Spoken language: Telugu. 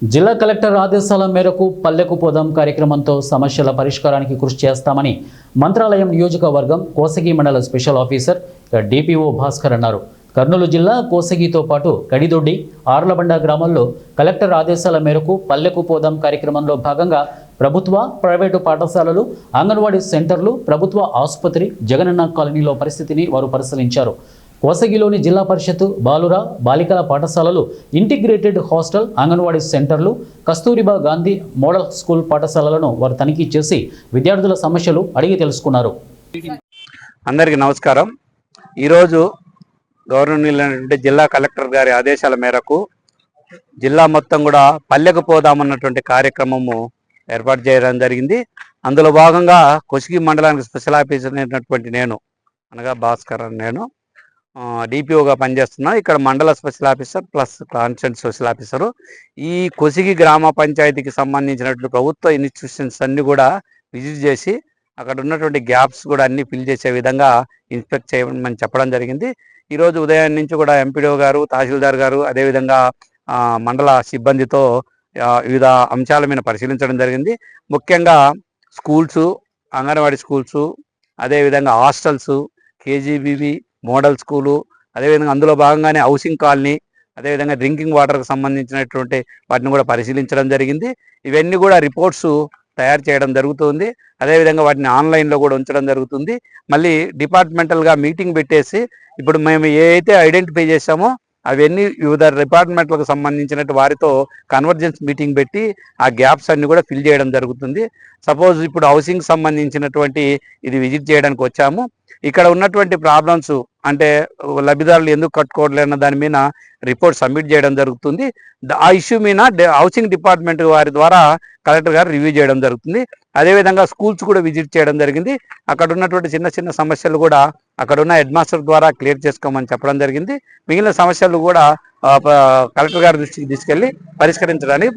జిల్లా కలెక్టర్ ఆదేశాల మేరకు పల్లెకు పోదాం కార్యక్రమంతో సమస్యల పరిష్కారానికి కృషి చేస్తామని మంత్రాలయం నియోజకవర్గం కోసగి మండల స్పెషల్ ఆఫీసర్ డిపిఓ భాస్కర్ అన్నారు. కర్నూలు జిల్లా కోసగితో పాటు కడిదొడ్డి, ఆర్లబండ గ్రామాల్లో కలెక్టర్ ఆదేశాల మేరకు పల్లెకు పోదాం కార్యక్రమంలో భాగంగా ప్రభుత్వ, ప్రైవేటు పాఠశాలలు, అంగన్వాడీ సెంటర్లు, ప్రభుత్వ ఆసుపత్రి, జగనన్న కాలనీలో పరిస్థితిని వారు పరిశీలించారు. కోసగిలోని జిల్లా పరిషత్ బాలుర బాలికల పాఠశాలలు, ఇంటిగ్రేటెడ్ హాస్టల్, అంగన్వాడీ సెంటర్లు, కస్తూరిబా గాంధీ మోడల్ స్కూల్ పాఠశాలలను వారు తనిఖీ చేసి విద్యార్థుల సమస్యలు అడిగి తెలుసుకున్నారు. అందరికీ నమస్కారం. ఈరోజు గవర్నర్ జిల్లా కలెక్టర్ గారి ఆదేశాల మేరకు జిల్లా మొత్తం కూడా పల్లెకు పోదామన్నటువంటి కార్యక్రమము ఏర్పాటు చేయడం జరిగింది. అందులో భాగంగా కోసగి మండలానికి స్పెషల్ ఆఫీసర్ అయినటువంటి నేను అనగా భాస్కర్ నేను డిపిఓగా పనిచేస్తున్నా. ఇక్కడ మండల special officer plus constant special officer. ఈ కోసగి గ్రామ పంచాయతీకి సంబంధించినటువంటి ప్రభుత్వ ఇన్స్టిట్యూషన్స్ అన్ని కూడా విజిట్ చేసి అక్కడ ఉన్నటువంటి గ్యాప్స్ కూడా అన్ని ఫిల్ చేసే విధంగా ఇన్స్పెక్ట్ చేయమని చెప్పడం జరిగింది. ఈరోజు ఉదయం నుంచి కూడా ఎంపీడీఓ గారు, తహసీల్దార్ గారు, అదేవిధంగా మండల సిబ్బందితో వివిధ అంశాల మీద పరిశీలించడం జరిగింది. ముఖ్యంగా స్కూల్స్, అంగన్వాడీ స్కూల్స్, అదేవిధంగా హాస్టల్స్, కేజీబీవి మోడల్ స్కూలు, అదేవిధంగా అందులో భాగంగానే హౌసింగ్ కాలనీ, అదేవిధంగా డ్రింకింగ్ వాటర్కి సంబంధించినటువంటి వాటిని కూడా పరిశీలించడం జరిగింది. ఇవన్నీ కూడా రిపోర్ట్స్ తయారు చేయడం జరుగుతుంది. అదేవిధంగా వాటిని ఆన్లైన్లో కూడా ఉంచడం జరుగుతుంది. మళ్ళీ డిపార్ట్మెంటల్గా మీటింగ్ పెట్టేసి ఇప్పుడు మేము ఏ అయితే ఐడెంటిఫై చేసామో అవన్నీ వివిధ డిపార్ట్మెంట్లకు సంబంధించినట్టు వారితో కన్వర్జెన్స్ మీటింగ్ పెట్టి ఆ గ్యాప్స్ అన్ని కూడా ఫిల్ చేయడం జరుగుతుంది. సపోజ్ ఇప్పుడు హౌసింగ్ సంబంధించినటువంటి ఇది విజిట్ చేయడానికి వచ్చాము. ఇక్కడ ఉన్నటువంటి ప్రాబ్లమ్స్ అంటే లబ్ధిదారులు ఎందుకు కట్టుకోవట్లేదన్న దాని మీద రిపోర్ట్ సబ్మిట్ చేయడం జరుగుతుంది. ఆ ఇష్యూ మీద హౌసింగ్ డిపార్ట్మెంట్ వారి ద్వారా కలెక్టర్ గారు రివ్యూ చేయడం జరుగుతుంది. అదేవిధంగా స్కూల్స్ కూడా విజిట్ చేయడం జరిగింది. అక్కడ ఉన్నటువంటి చిన్న చిన్న సమస్యలు కూడా అక్కడ ఉన్న హెడ్ మాస్టర్ ద్వారా క్లియర్ చేసుకోమని చెప్పడం జరిగింది. మిగిలిన సమస్యలు కూడా కలెక్టర్ గారి దృష్టికి తీసుకెళ్లి పరిష్కరించడానికి